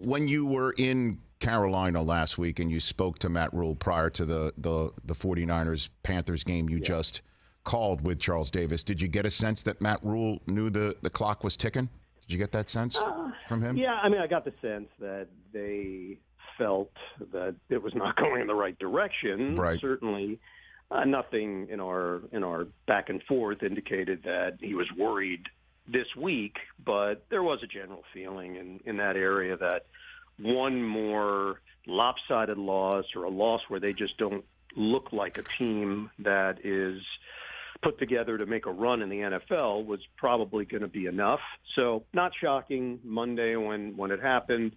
when you were in Carolina last week and you spoke to Matt Rhule prior to the 49ers Panthers game you just called with Charles Davis, did you get a sense that Matt Rhule knew the clock was ticking? Did you get that sense from him? Yeah, I mean, I got the sense that they felt that it was not going in the right direction. Right. Certainly, nothing in our back and forth indicated that he was worried this week, but there was a general feeling in that area that one more lopsided loss or a loss where they just don't look like a team that is put together to make a run in the NFL was probably going to be enough. So not shocking Monday when it happened.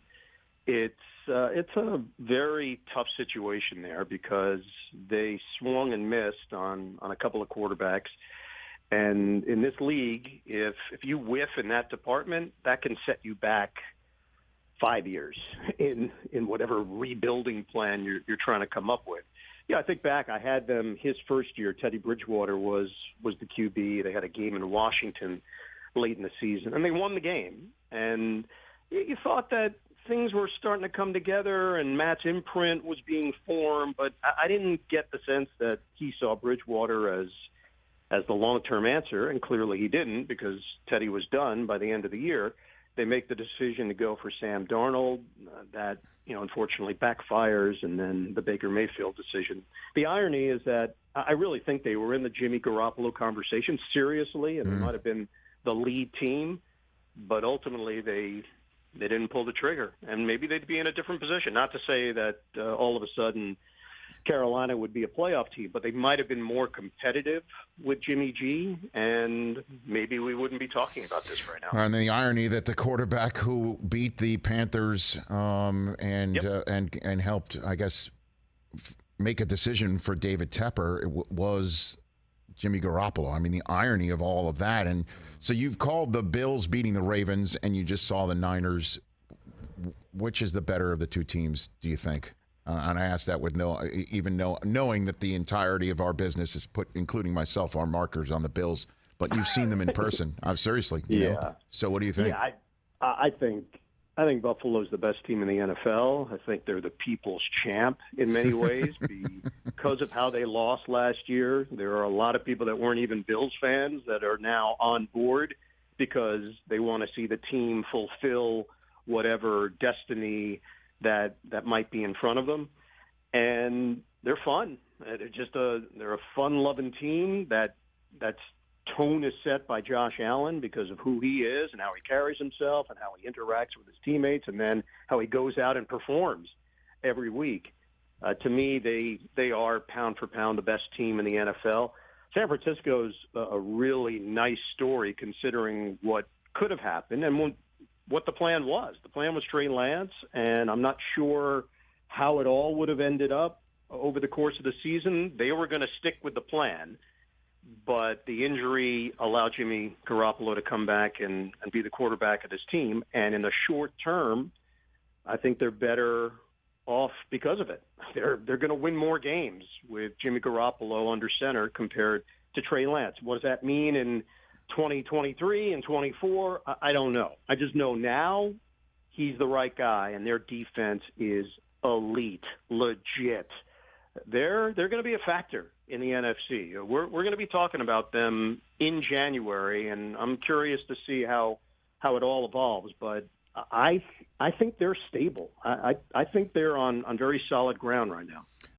It's a very tough situation there because they swung and missed on a couple of quarterbacks. And in this league, if you whiff in that department, that can set you back 5 years in whatever rebuilding plan you're trying to come up with. Yeah, I think back, I had them his first year. Teddy Bridgewater was the QB. They had a game in Washington late in the season, and they won the game. And you thought that things were starting to come together and Matt's imprint was being formed, but I didn't get the sense that he saw Bridgewater as the long-term answer, and clearly he didn't because Teddy was done by the end of the year. They make the decision to go for Sam Darnold. That, unfortunately backfires, and then the Baker Mayfield decision. The irony is that I really think they were in the Jimmy Garoppolo conversation seriously, and they might have been the lead team, but ultimately they didn't pull the trigger, and maybe they'd be in a different position. Not to say that all of a sudden Carolina would be a playoff team, but they might have been more competitive with Jimmy G, and maybe we wouldn't be talking about this right now. And the irony that the quarterback who beat the Panthers and helped, I guess, make a decision for David Tepper was Jimmy Garoppolo. I mean, the irony of all of that. And so you've called the Bills beating the Ravens, and you just saw the Niners. Which is the better of the two teams, do you think? And I ask that with knowing that the entirety of our business is including myself, our markers on the Bills. But you've seen them in person. Seriously. You know? So what do you think? Yeah, I think Buffalo's the best team in the NFL. I think they're the people's champ in many ways because of how they lost last year. There are a lot of people that weren't even Bills fans that are now on board because they want to see the team fulfill whatever destiny that might be in front of them. And they're fun. They're a fun-loving team that's tone is set by Josh Allen because of who he is and how he carries himself and how he interacts with his teammates and then how he goes out and performs every week. To me, they are pound for pound the best team in the NFL. San Francisco's a really nice story considering what could have happened and what the plan was. The plan was Trey Lance, and I'm not sure how it all would have ended up over the course of the season. They were going to stick with the plan, but the injury allowed Jimmy Garoppolo to come back and be the quarterback of this team. And in the short term, I think they're better off because of it. They're going to win more games with Jimmy Garoppolo under center compared to Trey Lance. What does that mean in 2023 and 24? I don't know. I just know now he's the right guy, and their defense is elite, legit. They're going to be a factor in the NFC. We're going to be talking about them in January, and I'm curious to see how it all evolves. But I think they're stable. I think they're on very solid ground right now.